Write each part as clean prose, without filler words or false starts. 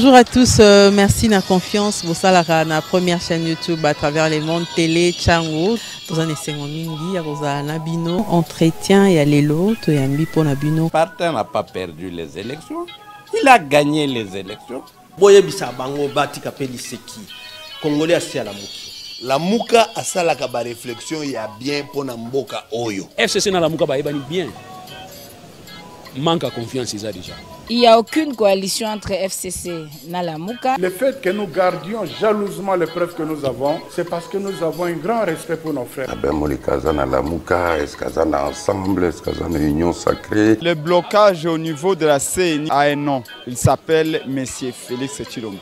Bonjour à tous, merci de la confiance. Vous savez, la première chaîne YouTube à travers les mondes télé, Tchango. Dans un essai mingi, Nabino, entretien et allélo, Toyambi pour Nabino. Partin n'a pas perdu les élections, il a gagné les élections. Boye bisa bango bati kapeli seki. Congolais asi à la muki. La muka asala kaba réflexion ya bien pour mboka oyo. FCC na la muka ba ebani bien. Manque à confiance ils a déjà. Il n'y a aucune coalition entre FCC et Nalamuka. Le fait que nous gardions jalousement les preuves que nous avons, c'est parce que nous avons un grand respect pour nos frères. Ensemble, union sacrée. Le blocage au niveau de la CNI a un nom. Il s'appelle Monsieur Félix Tshilombo.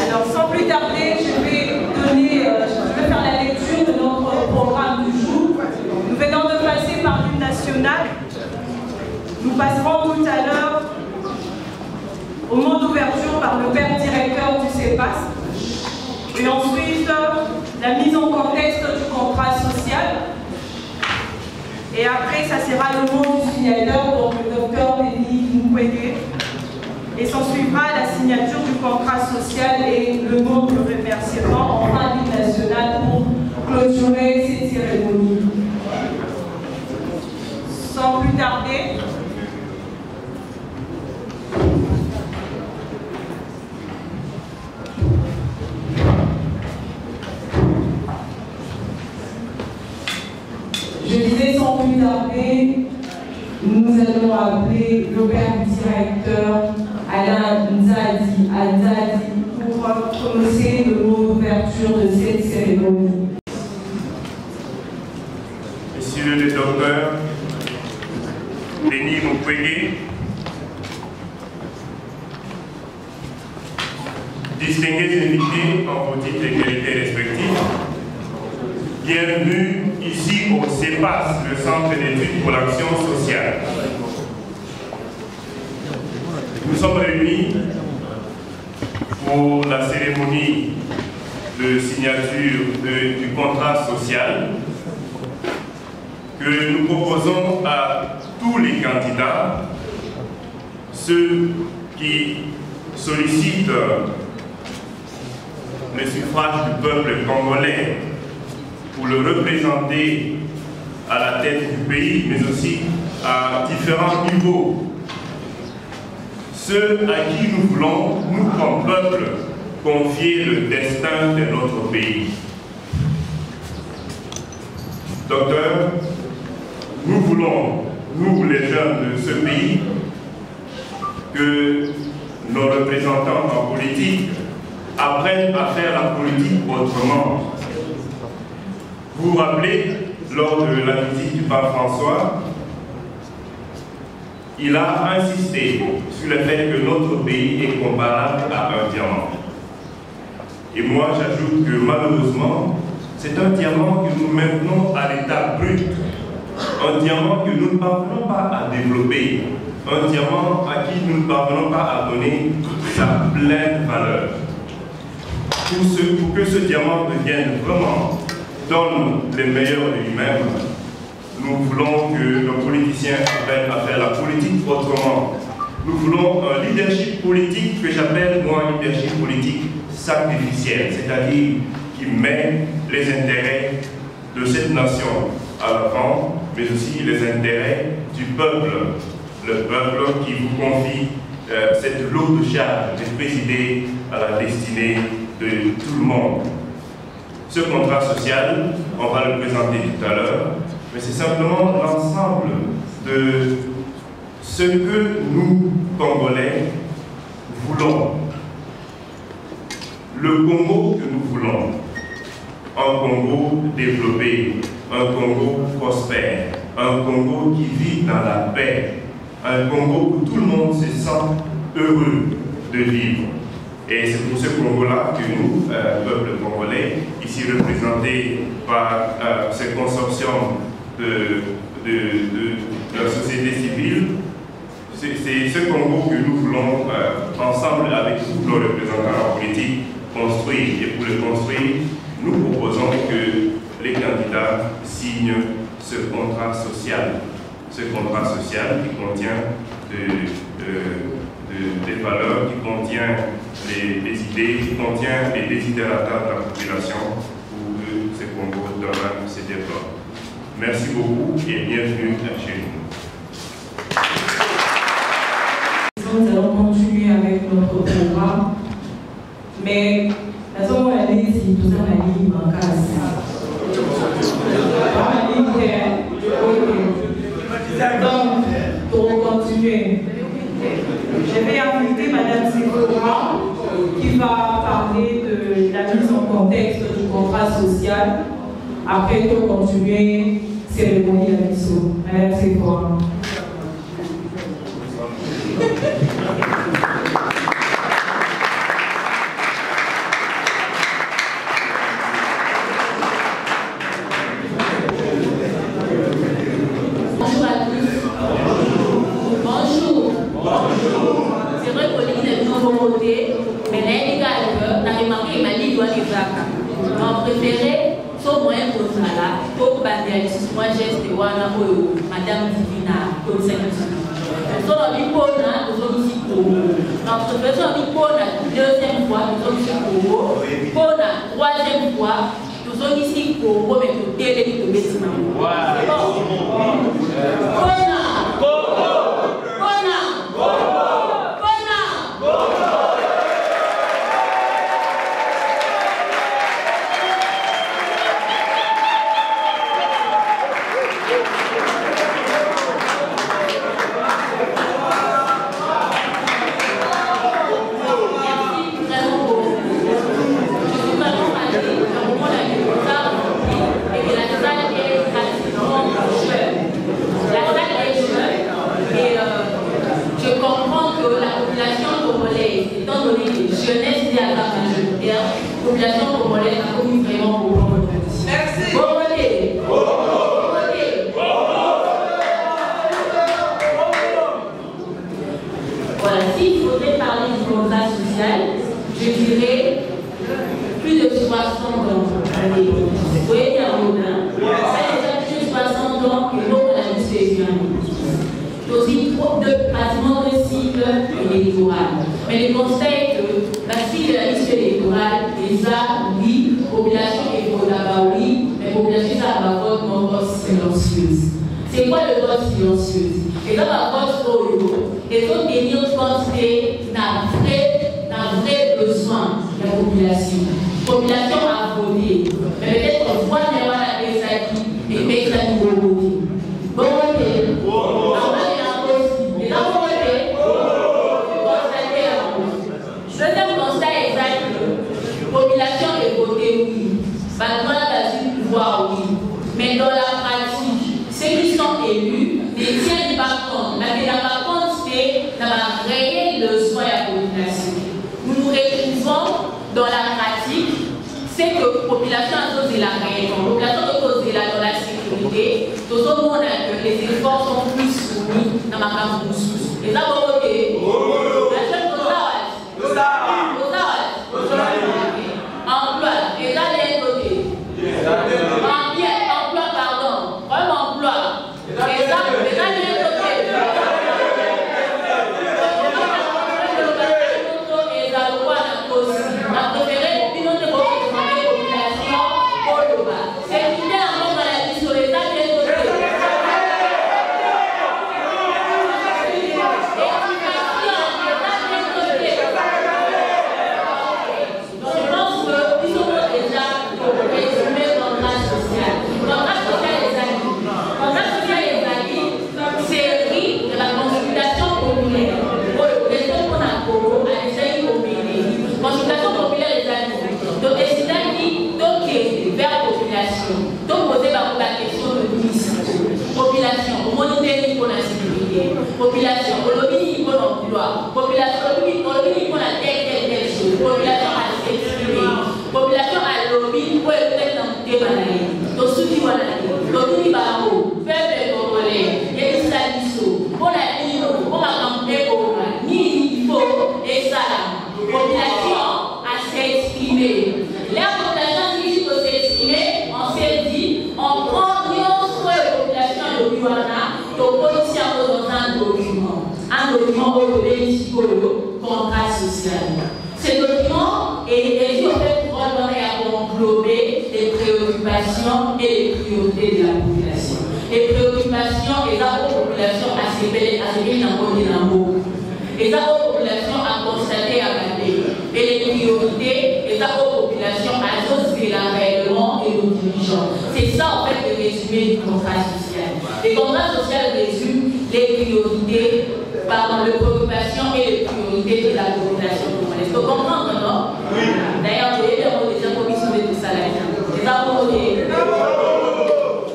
Alors sans plus tarder, je vais faire la lecture de notre programme du jour. Nous venons de passer par l'hymne national. Nous passerons tout à l'heure au mot d'ouverture par le père directeur du CEPAS. Et ensuite, la mise en contexte du contrat social. Et après, ça sera le mot du signateur, donc le docteur Denis Mukwege. Et s'en suivra la signature du contrat social et le mot de remerciement en fin d'hymne national pour clôturer cette cérémonie. Sans plus tarder, je disais sans plus tarder, nous allons appeler le père directeur Alain Nzadi pour prononcer le mot d'ouverture de cette cérémonie. Messieurs les docteurs, Denis Mukwege, distingués invités en vos titres et qualités respectifs, bienvenue ici au CEPAS, le Centre d'études pour l'action sociale. Nous sommes réunis pour la cérémonie de signature du contrat social que nous proposons à tous les candidats, ceux qui sollicitent le suffrage du peuple congolais pour le représenter à la tête du pays, mais aussi à différents niveaux. Ceux à qui nous voulons, nous comme peuple, confier le destin de notre pays. Docteur, nous voulons, nous les jeunes de ce pays, que nos représentants en politique apprennent à faire la politique autrement. Vous vous rappelez, lors de la visite du pape François, il a insisté sur le fait que notre pays est comparable à un diamant. Et moi, j'ajoute que malheureusement, c'est un diamant que nous maintenons à l'état brut, un diamant que nous ne parvenons pas à développer, un diamant à qui nous ne parvenons pas à donner sa pleine valeur. Pour que ce diamant devienne vraiment, donne les meilleurs de lui-même, nous voulons que nos politiciens apprennent à faire la politique autrement. Nous voulons un leadership politique que j'appelle, moi, un leadership politique sacrificiel, c'est-à-dire qui met les intérêts de cette nation à l'avant, mais aussi les intérêts du peuple, le peuple qui vous confie cette lourde charge de présider à la destinée de tout le monde. Ce contrat social, on va le présenter tout à l'heure, mais c'est simplement l'ensemble de ce que nous, Congolais, voulons. Le Congo que nous voulons, un Congo développé, un Congo prospère, un Congo qui vit dans la paix, un Congo où tout le monde se sent heureux de vivre. Et c'est pour ce Congo-là que nous, peuple congolais, ici représenté par ce consortium de la société civile, c'est ce Congo que nous voulons ensemble avec tous nos représentants en politique construire. Et pour le construire, nous proposons que les candidats signent ce contrat social. Ce contrat social qui contient des valeurs, qui contient les idées, qui contient les desiderata de la population pour que ce Congo demain se développe. Merci beaucoup et bienvenue chez nous. Nous allons continuer avec notre programme, mais nous allons aller si tout ça la ligne bancale. Donc, pour continuer, je vais inviter Madame Sephora qui va parler de la mise en contexte du contrat social. Après, pour continuer, cérémonie à Bissau. Madame Sephora. Moi, geste wana oyo Madame Divina comme ça. Nous sommes ici pour la deuxième fois, nous sommes ici pour la troisième fois, nous sommes ici pour mettre le télé de bâtiment. Mais le conseil que la fille de la liste électorale, les a oui, population et pour d'abord oui, mais population ça va vote non vote silencieuse. C'est quoi le vote silencieuse? Et là, la vote pour le et faut tenir compte d'un vrai besoin de la population. La population a voté, mais peut-être qu'on voit la PSAQ et PSAQ au voter. Bon, ok. Et là, vous votez. Deuxième constat exact, la population est votée oui. Maintenant, la pouvoir oui. Mais dans la pratique, ceux qui sont élus ne tiennent pas compte. Mais par contre, c'est d'avoir réel le soin à la population. Nous nous retrouvons dans la pratique, c'est que la population a causé la réelle. La population a causé dans la sécurité. Tout le monde a que les efforts sont plus soumis dans ma campagne. Et ça, vous votez. Emploi, et là les côtés. Emploi, pardon. Comme emploi. Et là les côtés. Et là le roi n'a pas aussi. On a préféré opinion de population pour le bas. C'est une idée en monde dans la vie sur les âges des côtés. Population, on lobby pour l'emploi, population, on lobby pour la telle chose, population à s'exprimer, population à lobby pour le fait d'entrer dans la vie, donc ceux qui vont la vie, lobby barreau, peuple congolais, et ça pour la vie, pour la campagne, ni il faut, et ça là, population à s'exprimer. La population qui peut s'exprimer, on s'est dit, on prend la population de l'Uana, donc on tient un document européen pour le contrat social. Ce document est fait pour englober les préoccupations et les priorités de la population. Les préoccupations et la population a ces pays dans le mot. Et la population a constaté à Maté. Et les priorités et la population a associé la règlement et nos dirigeants. C'est ça en fait le résumé du contrat social. Le contrat social résume les priorités, les préoccupations et les priorités de la population congolaise. Vous comprenez, non? Oui. D'ailleurs, vous voyez déjà commission de tout ça là. C'est ça pour vous.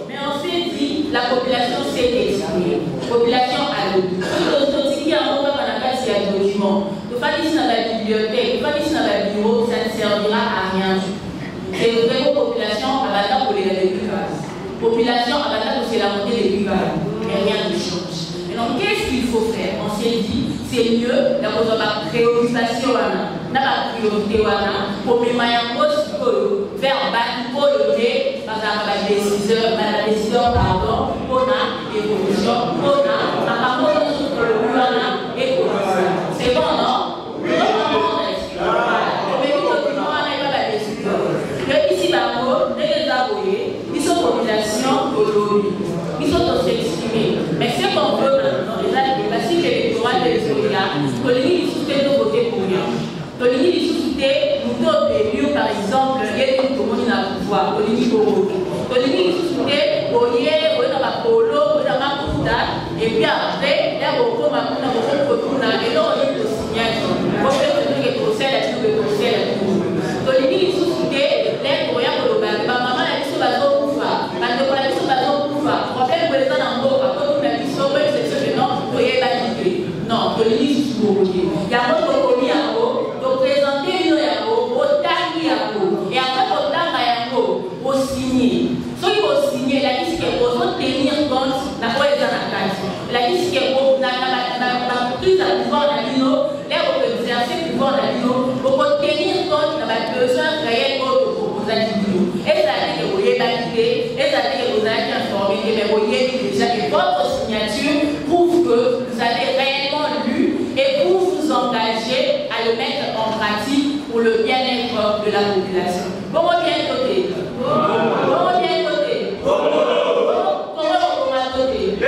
Mais on s'est dit, la population s'est exprimée. La population a le but. Tout ce qui a un moment dans la classe, il y a un document. Nous faisons ici dans la bibliothèque, nous faisons ici dans la bureau, ça ne servira à rien. C'est une vraie population à la table pour les républicains. Population à la table pour la montée des républicains. Mais rien ne change. Donc, qu'est-ce qu'il faut faire? On s'est dit, c'est mieux d'avoir la préoccupation, la priorité, pour me faire battre pour le thé, par exemple, la décision, pardon, on a évolution, on a, à part de le ils sont population de l'ONU. Ils sont tous exprimés. Mais ce qu'on veut maintenant, les classiques électorales de l'État, que les sociétés de voter pour rien. Que les sociétés, nous sommes élus, par exemple, il y a des gens qui ont le pouvoir, que les sociétés, et puis après, il y a beaucoup de gens et là, on est le signal. Il faut que le conseil a tout le conseil. Donc, les sociétés, les moyens pour le bain, maman a dit que ça va pour faire. Quand on a dit que ça va pour faire, problème pour les gens en haut, quand on a dit que ça va pour faire, non, il faut y aller. Non, que les sociétés, il y a un autre commis en haut, donc présenter une en haut, au tagi en haut, et après, au tagi en haut, au signer. Soit il faut signer, la liste qui est pour tenir compte, la quoi est dans la case. La liste qui est pour plus à pouvoir dans l'îlot, les exercer pouvoir dans l'îlot, pour tenir compte de la besoin réel de proposal du l'îlot. Et ça a été que vous avez validé, et ça a été que vous avez informé, mais vous avez déjà que votre signature prouve que vous avez réellement lu et pour vous engager à le mettre en pratique pour le bien-être de la population. Comment bien noter? Comment bien noter? Comment on va noter?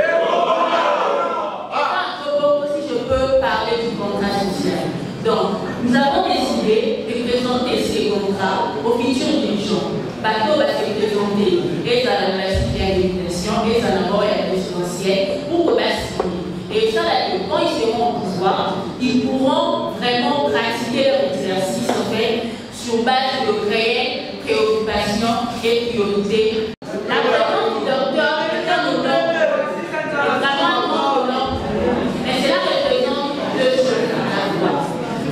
Si je peux parler du contrat social. Donc, nous avons décidé de présenter ces contrats aux futurs dirigeants. Bateau va se présenter et ça la citoyennisation et ça la mort et la présidentielle pour signer. Et ça, quand ils seront au pouvoir, ils pourront vraiment pratiquer leur exercice en fait sur base de réelles préoccupations et priorités. La présence du docteur est un honneur, est vraiment un honneur, mais cela représente deux choses à la fois.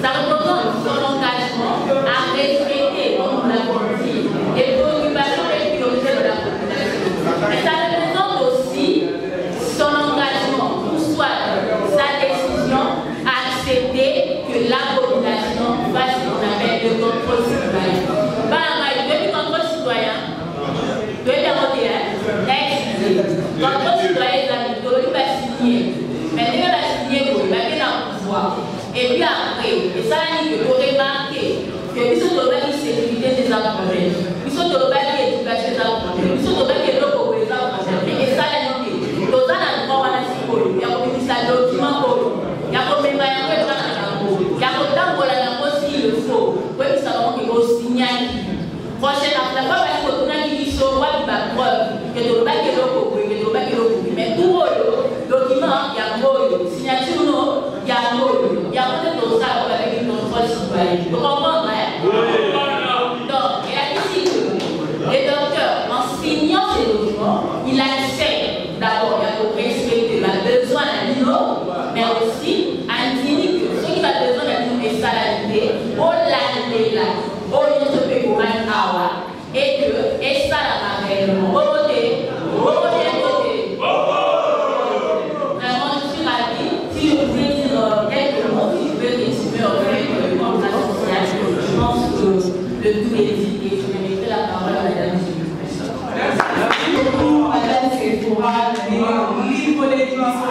Ça représente son engagement à respecter, comme on l'a dit, les préoccupations et priorités de la population. Mais ça représente aussi son engagement, pour soit sa décision à accepter que la population fasse ce qu'on appelle le contrôle citoyen. Depuis le contrôle citoyen, depuis la contrôle citoyen, il va signer. Mais il va signer pour il va bien en pouvoir. Et puis après, et ça, il faut remarquer que nous sommes dans la sécurité des apprenants, nous sommes dans l'éducation des apprenants, nous sommes dans l'eau des apprenants. Et ça, il faut dans la norme à la psychologie, il y a comme ça document pour il y a comme il y a autant pour la aussi il faut. Oui, nous savons qu'il faut signaler. Prochaine la fois parce que nous avons dit sur quoi il va preuve que le bac est l'eau que le bac est l'eau mais tout le document il y a un mot signature non il y a un mot il y a peut-être dans ça avec une contrôle citoyen. Vous comprenez? Donc il a dit que le docteur en signant ces documents il accepte d'abord il y a pour respecter le besoin d'un niveau mais aussi indique que ce qui va besoin d'un niveau est salarié au l'année là au lieu de payer pour un hour et que et ça la réellement au côté vraiment je suis ravie si je pouvais dire quelques mots si je pouvais résumer en fait le contrat social je pense que le tout est dit et je vais mettre la parole à madame merci beaucoup madame Sephora livre d'éducation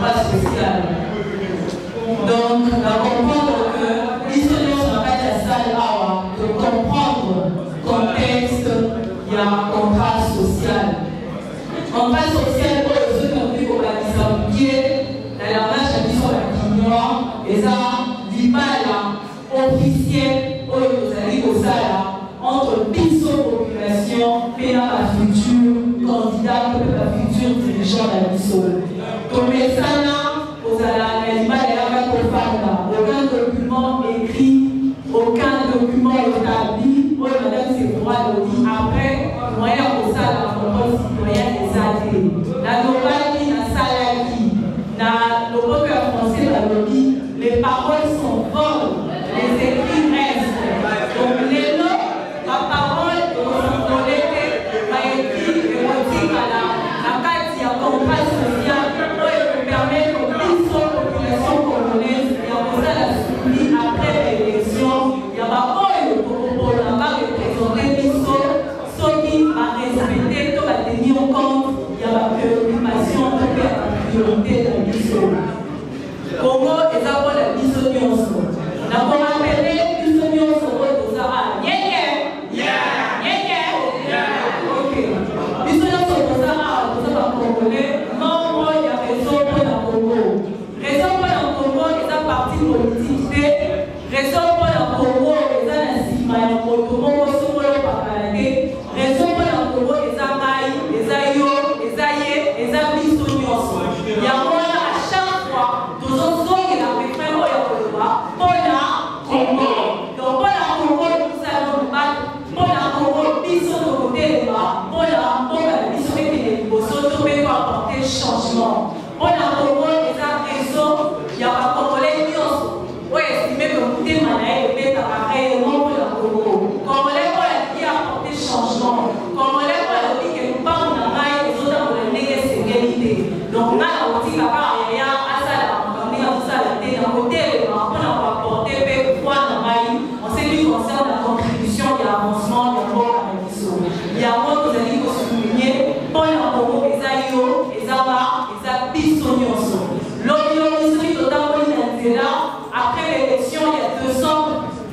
à social. Donc, on va comprendre que l'histoire n'a pas la salle de comprendre le contexte, il y a un contrat social. Contrat social pour ceux qui ont vu qu'on va s'appuyer dans la marche à mission à et ça, l'image officielle pour nous aller au salaire entre Bisso population et la future candidat pour la future dirigeant de la Bisso. Comme ça, aucun document écrit, aucun document établi, pour madame Sephora le dit après, moyen pour ça, la contrôle citoyen des AD. La normale qui n'a salaki, le peuple français va le dire, les paroles sont bonnes, les écrits restent. Donc les lots, la parole est collectée, va écrire et motive à la carte, il y a un contrat social pour permettre moto moko sokolo pakalake raison pour la Congo eza ngai eza yo eza ye eza biso nyonso yango wana à chaque fois tozozongela refrain oyo koloba mpona Congo donc mpona Congo tozala mobali mpona Congo biso tokotelema mpona mboka na biso ekende liboso tope koapporte changement mpona Congo eza raison ya bakongolais nyonso oyo estime que motema na ye ebetaka réellement mpona Congo congolais oyo alingi apporte changement congolais oyo alobi ke mbangu na ngai ezotambola ndenge esengeli te donc ngai na kotika kaka yaya asala makambo ndenge azosala te na kotelema mpona koapporte mpe foi na ngai en ce qui concerne la contribution ya avancement ya mboka na biso yango tozali kosouligne mpona Congo eza yo eza ba eza biso nyonso lobi yo biso totamboli na nzela après l'élection il y a 2 ans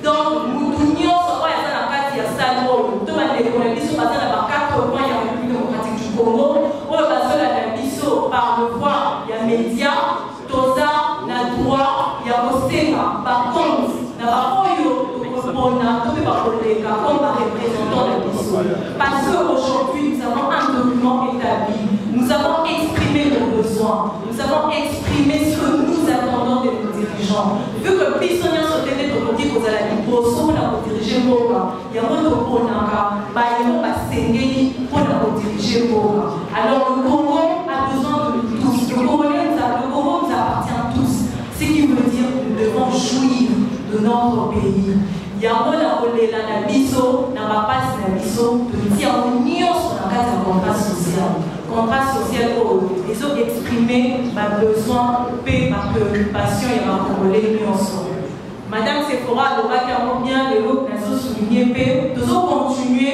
donc mutu nyonso oyo aza na kati ya sale oyo to bandeko na biso baza na ba 4 points ya République démocratique du Congo oyo bazolanda biso par le voie ya média toza na droit ya kosenga bacompte na baoyo tokopona to mpe bakoleka comme barepresentant na biso parce qu'aujourd'hui nous avons un document établi nous avons exprimé nos besoins nous avons exprimé ce que nous attendons de nos dirigeants vu que biso nyonso tende tokoki kozala liboso mpona kodirige mboka yango toponaka bayango basengeli mpona kodirige mboka alors le Congo a besoin de tous le Congo nous appartient tous ce qui veut dire que nous devons jouir de notre pays yango na kolela na biso na bapasi na biso totia yango nyonso na kati ya contrat social oyo ezoexprime babesoin mpe bapréoccupation ya bacongolais nyonso madame Sephora alobaki yango bien lelo nazosouligne mpe tozocontinue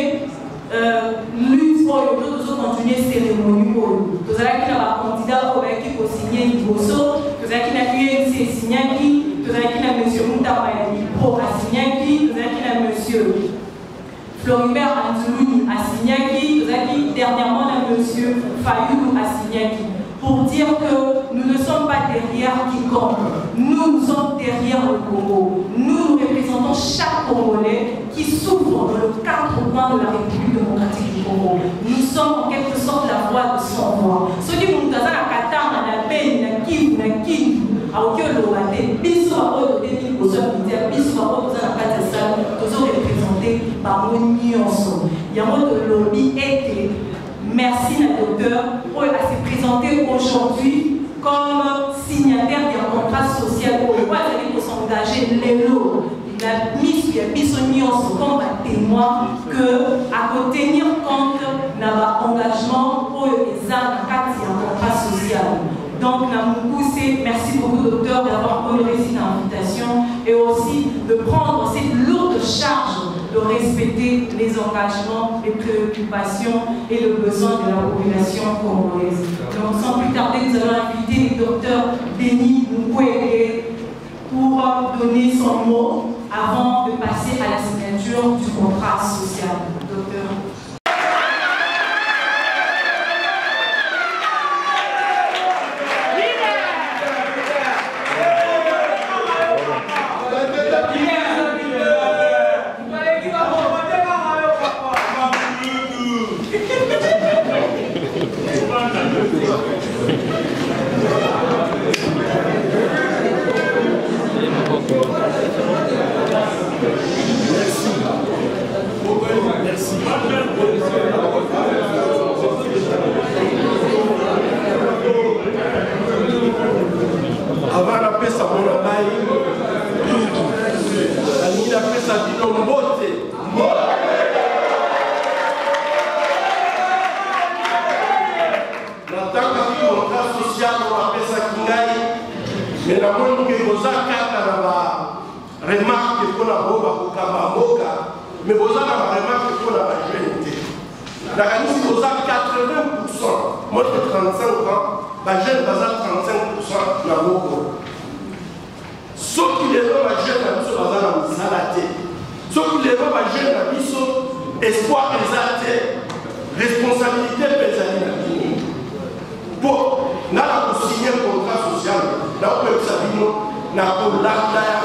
lutte oyo to tozocontinue cérémonie oyo tozalaki na bacandidat oyo bayaki kosigne liboso tozalaki na UNC esignaki tozalaki na monsieur Mutamba ya Lipro asignaki tozalaki na monsieur Floribert Anzuluni asignaki tozalaki dernièrement na monsieur Fayulu asignaki pour dire que nous ne sommes pas derrière quiconque nous sommes derrière le Congo nous représentons chaque Congolais qui souffre dans le 4 coins de la République démocratique du Congo nous sommes en quelque sorte la voix de son voix ceux qui vont nous dire la Katanga na Beni na Kivu aoki oloba te biso oyo totemi liboso ya militaire biso oyo toza na kati ya sale tozorepresente bango nyonso yango tolobi ete merci na docteur oyo ase présenté aujourd'hui comme signataire d'un contrat social oyo azali kosengage lelo la mise ya biso nyonso comme batémoin que akotenir compte na baengagement oyo eza na kati ya contrat social. Donc, merci beaucoup, docteur, d'avoir honoré cette invitation et aussi de prendre cette lourde charge de respecter les engagements, les préoccupations et le besoin de la population congolaise. Donc, sans plus tarder, nous allons inviter le docteur Denis Mukwege pour donner son mot avant de passer à la signature du contrat social. Docteur. Avant la paix, ça m'a la paix, ça dit non, beauté. Dans le contrat social, on appelle ça Kingaï. Mais la moindre que vous avez remarque qu'on a beaucoup mais vous avez remarque qu'on a jeune. La si vous avez 80%, moi de 35 ans, les jeunes ont 35% dans le monde. Sauf que les jeunes ont salade. Sauf que les jeunes ont espoir exalté, responsabilité pesante. Bon, nous avons signé un contrat social, nous avons signé un contrat social.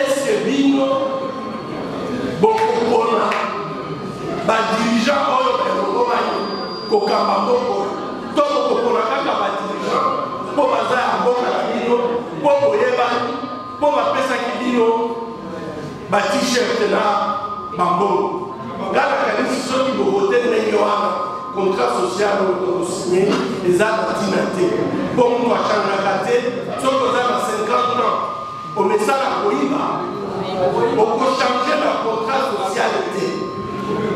est-ce que Bino, beaucoup de dirigeants, kokamba moko to kokona kaka ba dirigeant po baza ya mboka na bino po boyebani po bapesaki bino ba t-shirt na bambongo ngala kanisi soki bovote ndenge wana contrat social okosigné eza batina te po moto achangeaka te soki oza na 50 ans omesala koyiba okochange na contrat social te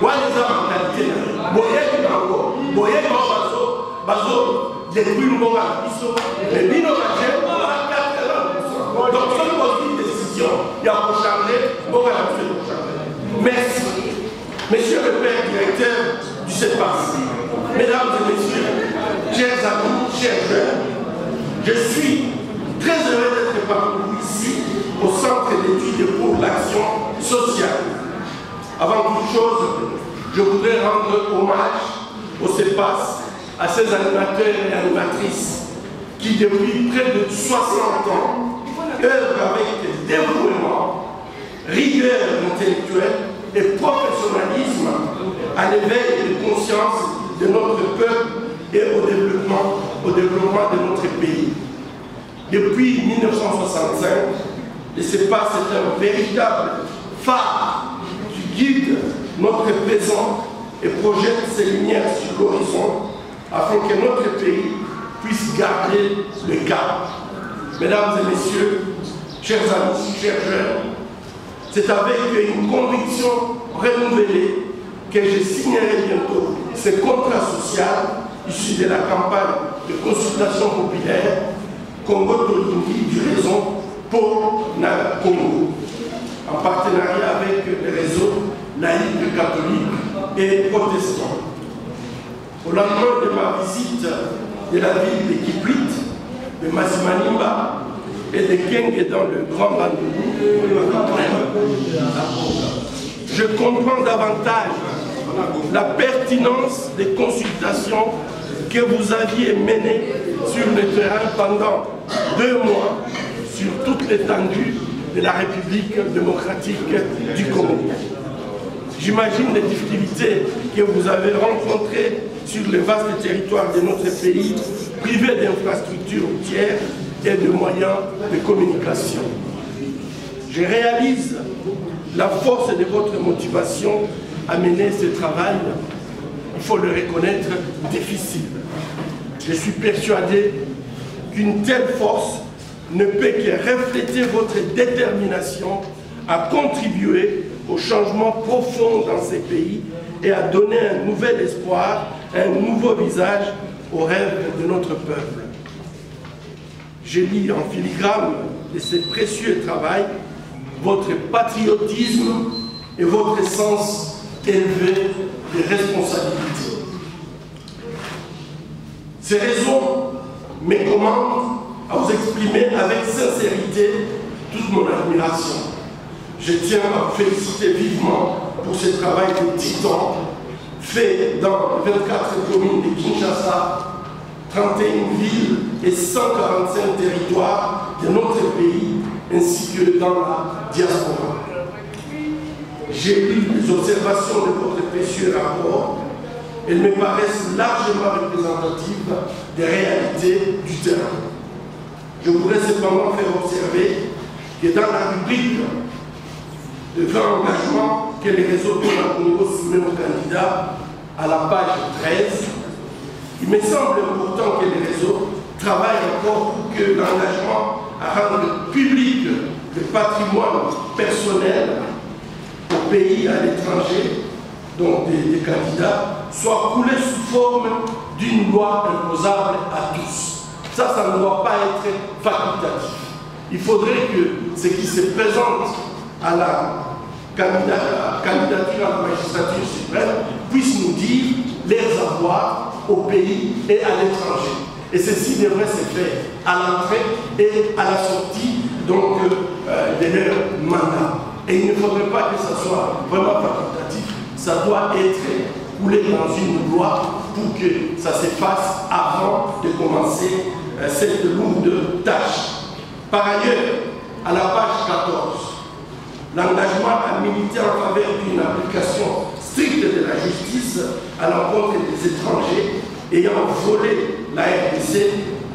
wana eza mentalité na boyebi bango boyebi bango bazo détruire mbongo na biso mais bino baje oza 80%. Donc soki ozwi décision ya kochange mbongo na biso ekochange. Merci monsieur le père directeur du CEPAS, mesdames et messieurs, chers amis, chers jeunes, je suis très heureux d'être parmi vous ici au Centre d'études pour l'action sociale. Avant toute chose, je voudrais rendre hommage au CEPAS, à ses animateurs et animatrices qui, depuis près de 60 ans, œuvrent avec dévouement, rigueur intellectuelle et professionnalisme à l'éveil de conscience de notre peuple et au développement de notre pays. Depuis 1965, le CEPAS est un véritable phare qui guide notre présent et projette ses lumières sur l'horizon afin que notre pays puisse garder le cap. Mesdames et messieurs, chers amis, chers jeunes, c'est avec une conviction renouvelée que je signerai bientôt ce contrat social issu de la campagne de consultation populaire Congo Tolindi du réseau pour la Congo, en partenariat avec les réseaux laïcs, catholiques et protestants. Au lendemain de ma visite de la ville de Kikwit, de Masimanimba et de Kenge dans le Grand Bandundu, je comprends davantage la pertinence des consultations que vous aviez menées sur le terrain pendant 2 mois sur toute l'étendue de la République démocratique du Congo. J'imagine les difficultés que vous avez rencontrées sur le vaste territoire de notre pays, privé d'infrastructures routières et de moyens de communication. Je réalise la force de votre motivation à mener ce travail, il faut le reconnaître, difficile. Je suis persuadé qu'une telle force ne peut que refléter votre détermination à contribuer au changement profond dans ces pays et à donner un nouvel espoir, un nouveau visage aux rêves de notre peuple. Je lis en filigrane de ce précieux travail votre patriotisme et votre sens élevé de responsabilité. Ces raisons me commandent à vous exprimer avec sincérité toute mon admiration. Je tiens à vous féliciter vivement pour ce travail de titan fait dans 24 communes de Kinshasa, 31 villes et 145 territoires de notre pays, ainsi que dans la diaspora. J'ai lu les observations de votre précieux rapport. Elles me paraissent largement représentatives des réalités du terrain. Je voudrais cependant faire observer que dans la rubrique de 20 engagements que les réseaux pour la Congo soumet aux candidats à la page 13, il me semble important que les réseaux travaillent encore pour que l'engagement à rendre public le patrimoine personnel au pays, à l'étranger, donc des candidats, soit coulé sous forme d'une loi imposable à tous. Ça ne doit pas être facultatif. Il faudrait que ce qui se présente à la candidature à la magistrature suprême puisse nous dire les avoirs au pays et à l'étranger. Et ceci devrait se faire à l'entrée et à la sortie donc, de leur mandat. Et il ne faudrait pas que ça soit vraiment facultatif. Ça doit être coulé dans une loi pour que ça se fasse avant de commencer cette lourde tâche. Par ailleurs, à la page 14, l'engagement à militer en faveur d'une application stricte de la justice à l'encontre des étrangers ayant volé la RDC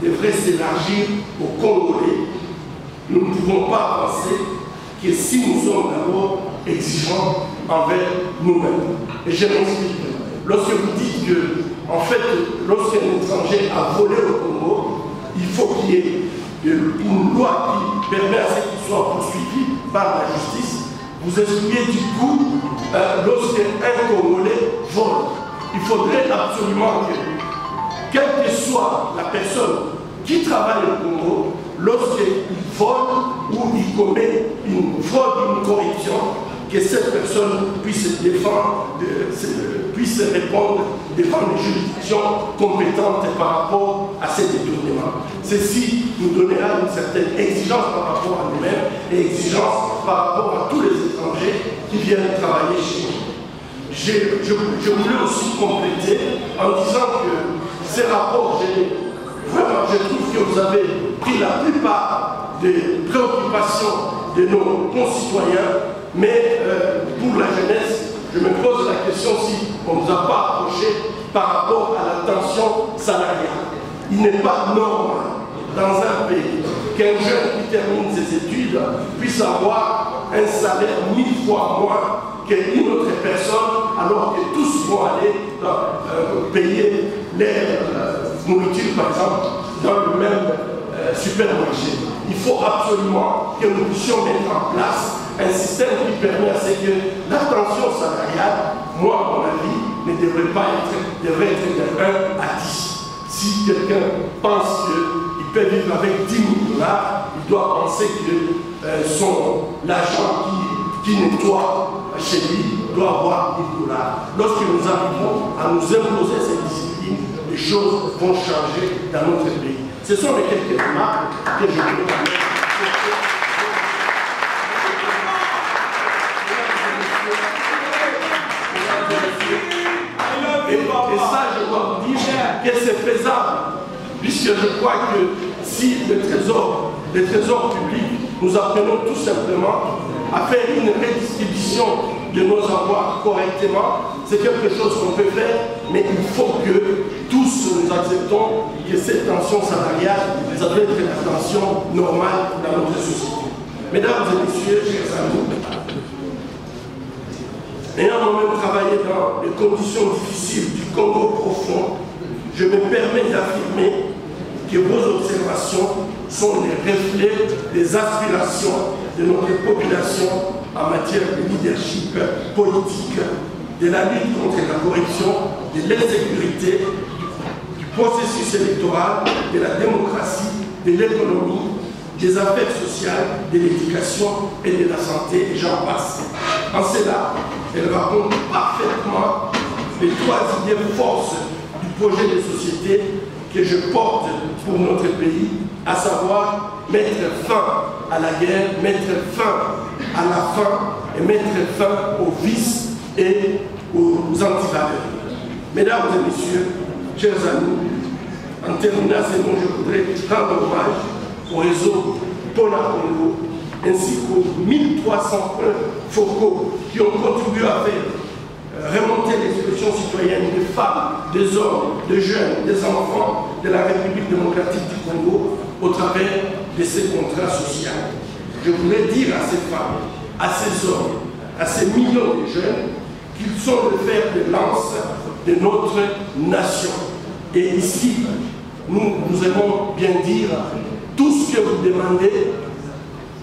devrait s'élargir aux Congolais. Nous ne pouvons pas penser que si nous sommes d'abord exigeants envers nous-mêmes. Et je m'explique. Lorsque vous dites que, en fait, lorsqu'un étranger a volé au Congo, il faut qu'il y ait une loi qui permet à ce qu'il soit poursuivi par la justice. Vous excluez du coup, lorsqu'un Congolais vole, il faudrait absolument que, quelle que soit la personne qui travaille au Congo, lorsqu'il vole ou il commet une fraude, une corruption, que cette personne puisse défendre, puisse répondre devant les juridictions compétentes par rapport à ces détournements. Ceci nous donnera une certaine exigence par rapport à nous-mêmes et exigence par rapport à tous les étrangers qui viennent travailler chez nous. Je voulais aussi compléter en disant que ces rapports, vraiment, je trouve que vous avez pris la plupart des préoccupations de nos concitoyens, mais pour la jeunesse, je me pose la question si on ne nous a pas approché par rapport à la tension salariale. Il n'est pas normal dans un pays qu'un jeune qui termine ses études puisse avoir un salaire 1000 fois moins qu'une autre personne, alors que tous vont aller payer leur nourriture, par exemple, dans le même supermarché. Il faut absolument que nous puissions mettre en place un système qui permet à ce que la tension salariale, moi, à mon avis, ne devrait être de 1 à 10. Si quelqu'un pense qu'il peut vivre avec 10 000 $, il doit penser que l'argent qui nettoie chez lui doit avoir 1 000 $. Lorsque nous arrivons à nous imposer cette discipline, les choses vont changer dans notre pays. Ce sont les quelques remarques que je voulais faire. Et ça, je dois vous dire que c'est faisable, puisque je crois que si le trésor public, nous apprenons tout simplement à faire une redistribution de nos avoirs correctement, c'est quelque chose qu'on peut faire, mais il faut que tous nous acceptons que cette tension salariale, ça doit être la tension normale dans notre société. Mesdames et messieurs, chers amis, ayant moi-même travaillé dans les conditions difficiles du Congo profond, je me permets d'affirmer que vos observations sont les reflets des aspirations de notre population en matière de leadership politique, de la lutte contre la corruption, de l'insécurité, du processus électoral, de la démocratie, de l'économie, des affaires sociales, de l'éducation et de la santé, et j'en passe. En cela, elle raconte parfaitement les 3 idées forces du projet de société que je porte pour notre pays, à savoir mettre fin à la guerre, mettre fin à la faim et mettre fin aux vices et aux antivaleurs. Mesdames et messieurs, chers amis, en terminant ces mots, je voudrais rendre hommage au réseau Pona Congo ainsi qu'aux 1300 focaux qui ont contribué à faire remonter l'expression citoyenne des femmes, des hommes, des jeunes, des enfants de la République démocratique du Congo au travers de ces contrats sociaux. Je voulais dire à ces femmes, à ces hommes, à ces millions de jeunes qu'ils sont le fer de lance de notre nation. Et ici, nous aimons bien dire tout ce que vous demandez,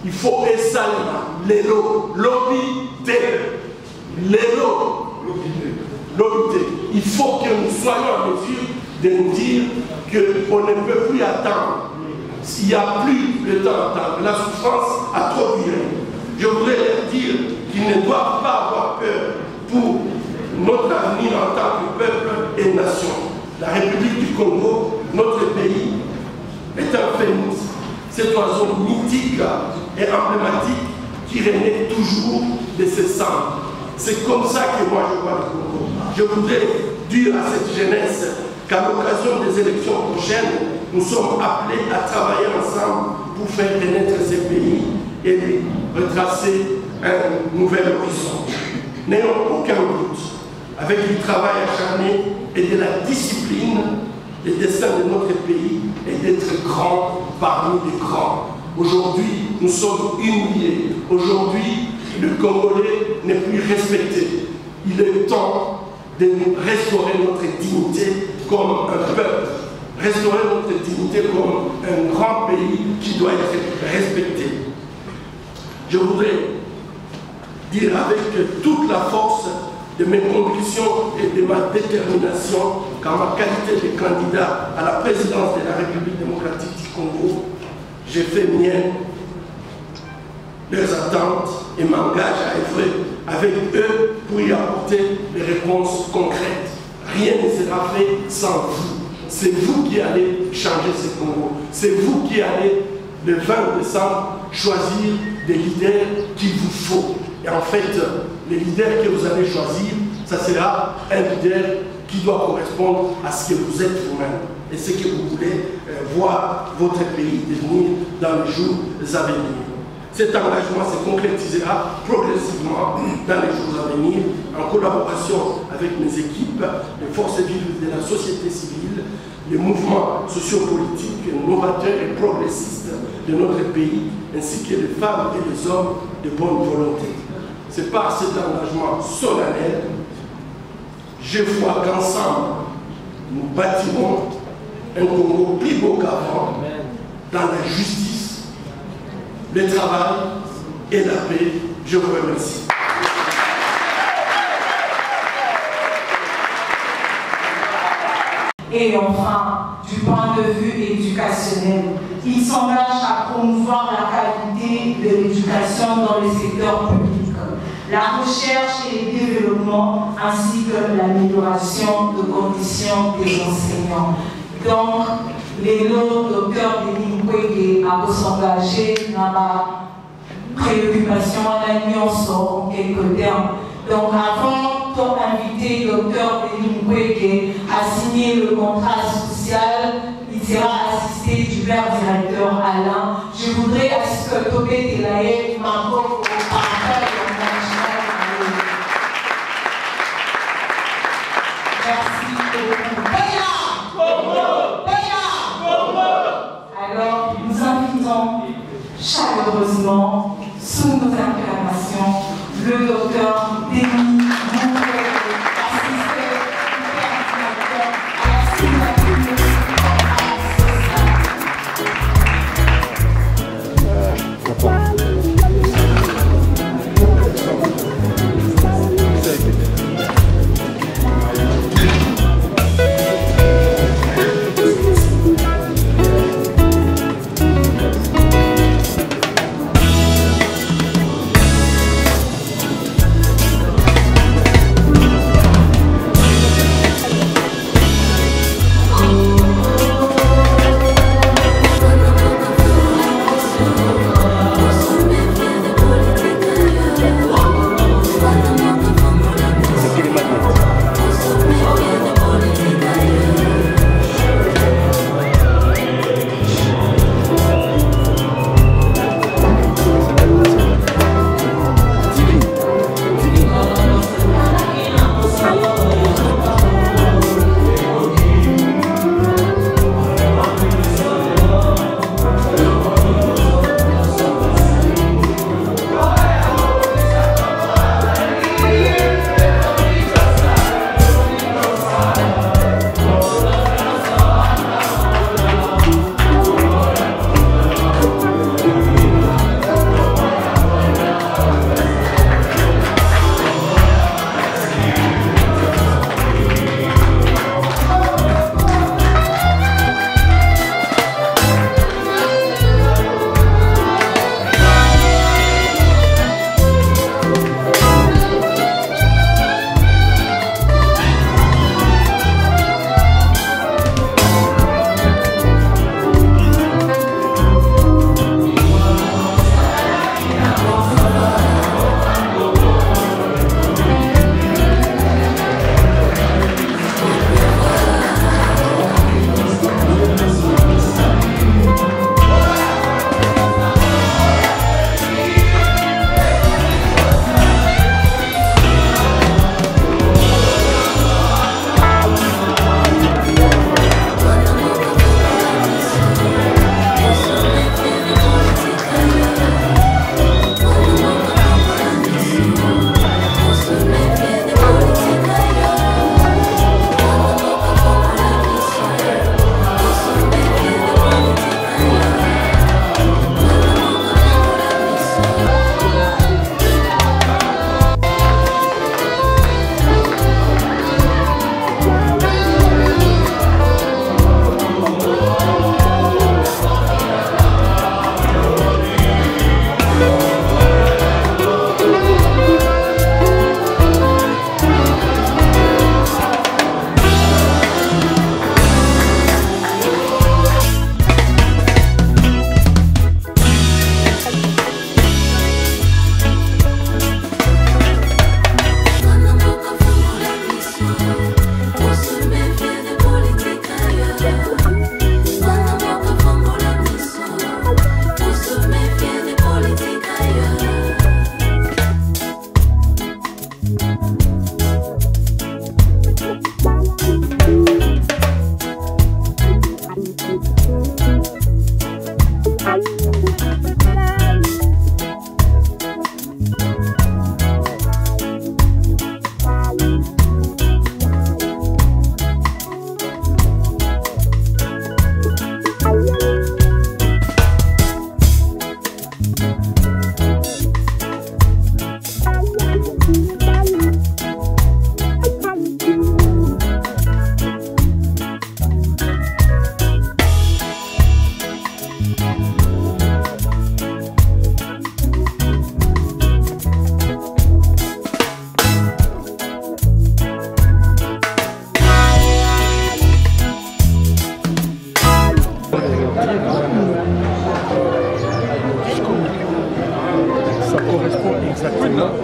il faut essayer l'élo, l'obité, l'élo, l'obité. Il faut que nous soyons en mesure de nous dire qu'on ne peut plus attendre. S'il n'y a plus le temps d'attendre, la souffrance a trop duré. Je voudrais leur dire qu'ils ne doivent pas avoir peur pour notre avenir en tant que peuple et nation. La République du Congo, notre pays, est un phénix, cet oiseau mythique et emblématique qui renaît toujours de ses cendres. C'est comme ça que moi je vois le Congo. Je voudrais dire à cette jeunesse qu'à l'occasion des élections prochaines, nous sommes appelés à travailler ensemble pour faire renaître ces pays et retracer un nouvel horizon. N'ayons aucun doute, avec du travail acharné et de la discipline, le destin de notre pays est d'être grand parmi les grands. Aujourd'hui, nous sommes humiliés. Aujourd'hui, le Congolais n'est plus respecté. Il est temps de restaurer notre dignité comme un peuple, restaurer notre dignité comme un grand pays qui doit être respecté. Je voudrais dire avec toute la force de mes convictions et de ma détermination qu'en ma qualité de candidat à la présidence de la République démocratique du Congo, j'ai fait mien leurs attentes et m'engage à œuvrer avec eux pour y apporter des réponses concrètes. Rien ne sera fait sans vous. C'est vous qui allez changer ce Congo. C'est vous qui allez, le 20 décembre, choisir des leaders qu'il vous faut. Et en fait, les leaders que vous allez choisir, ça sera un leader qui doit correspondre à ce que vous êtes vous-même et ce que vous voulez voir votre pays devenir dans les jours à venir. Cet engagement se concrétisera progressivement dans les jours à venir en collaboration avec mes équipes, les forces vives de la société civile, les mouvements sociopolitiques novateurs et progressistes de notre pays, ainsi que les femmes et les hommes de bonne volonté. C'est par cet engagement solennel, je vois qu'ensemble, nous bâtirons un Congo plus beau qu'avant, dans la justice, le travail et la paix. Je vous remercie. Et enfin, du point de vue éducationnel, il s'engage à promouvoir la qualité de l'éducation dans le secteur public, la recherche et le développement, ainsi que l'amélioration de conditions des enseignants. Donc, les lots docteur Denis Mukwege à s'engager dans la préoccupation à la nuance en quelques termes. Donc, avant d'inviter le docteur Denis Mukwege à signer le contrat social, il sera assisté du père directeur Alain. Je voudrais à ce que Tobé Telaye m'invoque au partage d'engagement. Merci beaucoup. Alors, nous invitons chaleureusement, sous nos acclamations, le docteur Denis Mukwege, assisté du père directeur à la signature du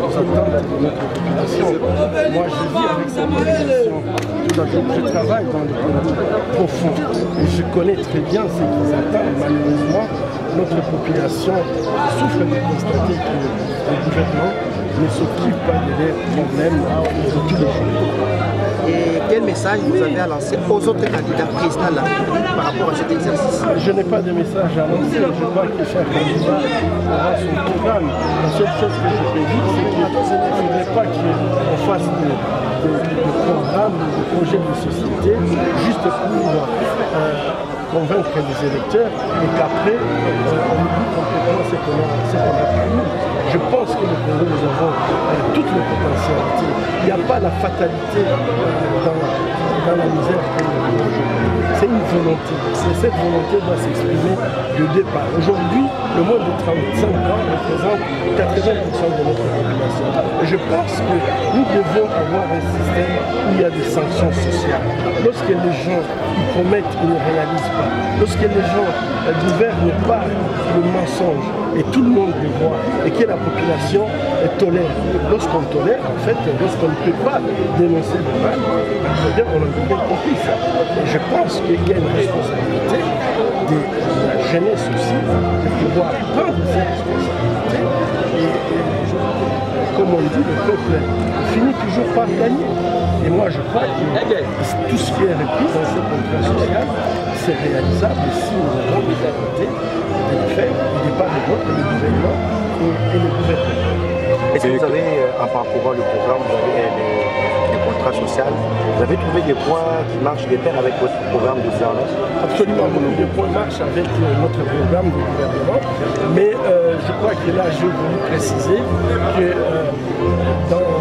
aux attentes de notre population. Moi, je vis avec cette population. Je travaille dans le pays profond et je connais très bien ce qu'ils attendent. Malheureusement, notre population souffre de constater que le gouvernement ne s'occupe pas de leurs problèmes de tous les jours. Et quel message vous avez à lancer aux autres candidats présidents de la République par rapport à cet exercice? Je n'ai pas de message à lancer. Je crois que chaque candidat aura son programme. La seule chose que je peux dire, c'est qu'il ne faudrait pas qu'on fasse des programmes, des projets de société juste pour convaincre les électeurs et qu'après, on oublie complètement ce qu'on a prévu. Je pense que le Congo, nous avons toutes les potentialités. Il n'y a pas la fatalité dans la misère que nous vivons aujourd'hui. C'est une volonté. Et cette volonté doit s'exprimer de départ. Aujourd'hui, le moins de 35 ans représente 80% de notre population. Et je pense que nous devons avoir un système où il y a des sanctions sociales. Lorsque les gens ils promettent, ils ne réalisent pas. Lorsque les gens gouvernent pas le mensonge, et tout le monde le voit, et que la population tolère. Lorsqu'on tolère, en fait, lorsqu'on ne peut pas dénoncer le mal, on en devient complice. Et je pense qu'il y a une responsabilité de la jeunesse aussi, de pouvoir prendre ces responsabilités. Et comme on dit, le peuple finit toujours par gagner. Et moi, je crois que tout ce qui est repris dans ce contrat social, c'est réalisable si nous avons des capacités de le faire. Il n'est pas de l'autre, le gouvernement et le gouvernement. Est-ce que vous avez, en parcourant le programme, vous avez les contrats sociaux, vous avez trouvé des points qui marchent de pair avec votre programme de service? Absolument, les points marchent avec notre programme de gouvernement, mais je crois que là, j'ai voulu préciser que dans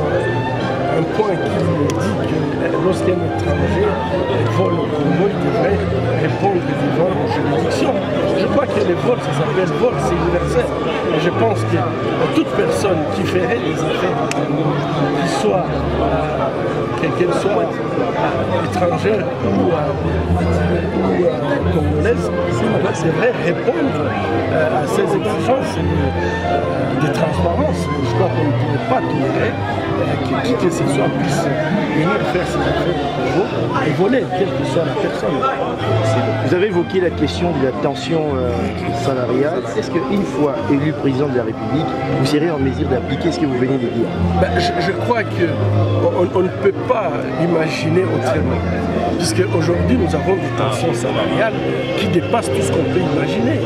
un point qui dit que lorsqu'un étranger vole au Congo, il devrait répondre des vols aux juridictions. Je crois que les vols, ça s'appelle vol, c'est universel. Et je pense que toute personne qui ferait des affaires au Congo, qu'elle soit étrangère ou congolaise, devrait répondre à ces exigences de transparence. Je crois qu'on ne pourrait pas tolérer que qui que ce soit puisse venir faire ses affaires au Congo et voler, quelle que soit la personne. Vous avez évoqué la question de la tension salariale. Est-ce qu'une fois élu président de la République, vous serez en mesure d'appliquer ce que vous venez de dire? Je crois qu'on ne peut pas imaginer autrement. Puisque aujourd'hui, nous avons des tensions salariales qui dépassent tout ce qu'on peut imaginer.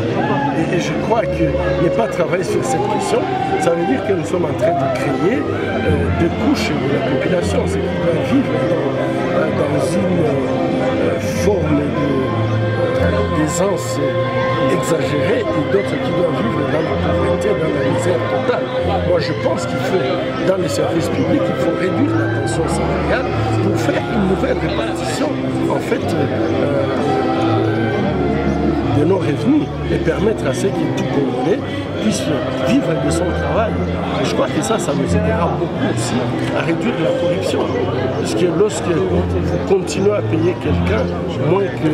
Et je crois que ne pas travailler sur cette question, ça veut dire que nous sommes en train de créer des couches de la population, ceux qui doivent vivre dans une forme d'aisance exagérée et d'autres qui doivent vivre dans la pauvreté, dans la misère totale. Moi, je pense qu'il faut, dans les services publics, il faut réduire la tension salariale pour faire une nouvelle répartition, en fait, de nos revenus et permettre à ceux qui sont tout congolais puissent vivre de son travail. Et je crois que ça nous aidera beaucoup aussi à réduire la corruption. Parce que lorsque vous continuez à payer quelqu'un moins que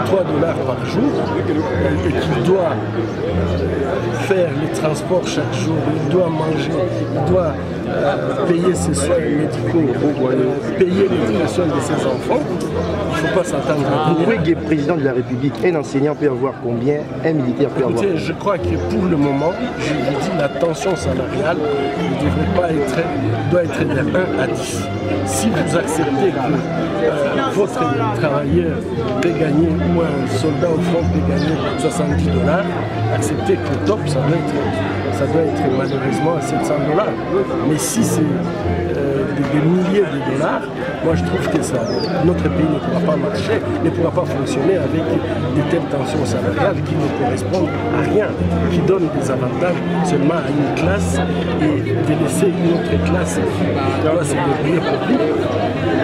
3 $ par jour et qu'il doit faire les transports chaque jour, il doit manger, il doit payer ses soins médicaux, payer l'éducation de ses enfants, il ne faut pas s'attendre à vous pouvez être président de la République, un enseignant peut avoir combien, un militaire peut avoir? Je crois que pour le moment, je vous dis, la tension salariale ne devrait pas être, doit être de 1 à 10. Si vous acceptez que votre travailleur peut gagner, ou un soldat au front peut gagner 70 $, acceptez que le top, ça doit être malheureusement à 700 $. Mais si c'est des milliers de dollars, moi je trouve que notre pays ne pourra pas marcher, ne pourra pas fonctionner avec de telles tensions salariales qui ne correspondent à rien, qui donnent des avantages seulement à une classe et de laisser une autre classe qui doit se débrouiller pour lui.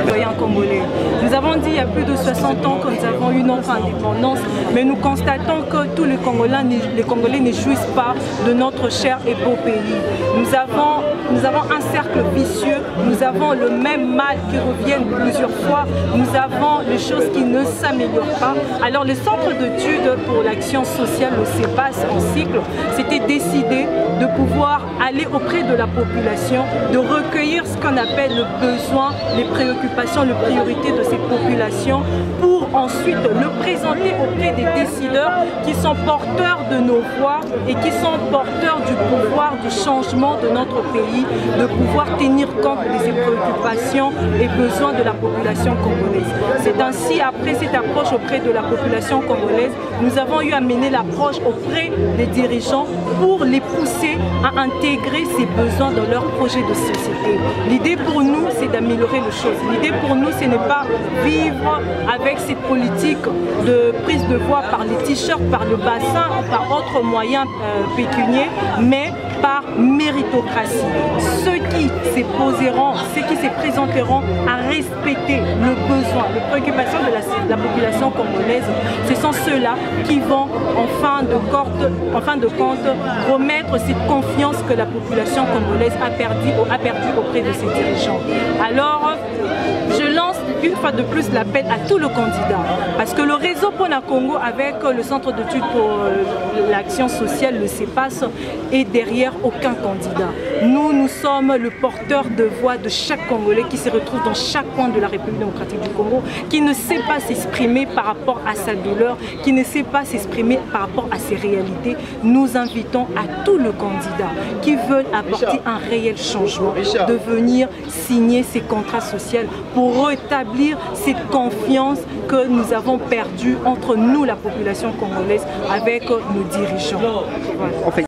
Voyons congolais. Nous avons dit il y a plus de 60 ans que nous avons eu notre indépendance, mais nous constatons que tous les Congolais ne jouissent pas de notre cher et beau pays. Nous avons un cercle vicieux, nous nous avons le même mal qui revient plusieurs fois, nous avons les choses qui ne s'améliorent pas. Alors le Centre d'études pour l'action sociale, le CEPAS en cycle, s'était décidé de pouvoir aller auprès de la population, de recueillir ce qu'on appelle le besoin, les préoccupations, les priorités de cette population pour ensuite le présenter auprès des décideurs qui sont porteurs de nos voix et qui sont porteurs du pouvoir du changement de notre pays, de pouvoir tenir compte de ces préoccupations et besoins de la population congolaise. C'est ainsi, après cette approche auprès de la population congolaise, nous avons eu à mener l'approche auprès des dirigeants pour les pousser à intégrer ces besoins dans leur projet de société. L'idée pour nous, c'est d'améliorer les choses. L'idée pour nous, ce n'est pas vivre avec cette politique de prise de voix par les t-shirts, par le bassin ou par autres moyens pécuniaires, mais par méritocratie. Ceux qui s'opposeront, ceux qui se présenteront à respecter le besoin, les préoccupations de la population congolaise, ce sont ceux-là qui vont en fin de compte remettre cette confiance que la population congolaise a perdu auprès de ses dirigeants. Alors, je lance une fois de plus l'appel à tous les candidats, parce que le réseau Pona Congo avec le Centre d'études pour l'action sociale, le CEPAS, est derrière aucun candidat. Nous sommes le porteur de voix de chaque Congolais qui se retrouve dans chaque coin de la République démocratique du Congo, qui ne sait pas s'exprimer par rapport à sa douleur, qui ne sait pas s'exprimer par rapport à ses réalités. Nous invitons à tous les candidats qui veulent apporter un réel changement de venir signer ces contrats sociaux pour rétablir cette confiance que nous avons perdue entre nous, la population congolaise, avec nos dirigeants. Voilà.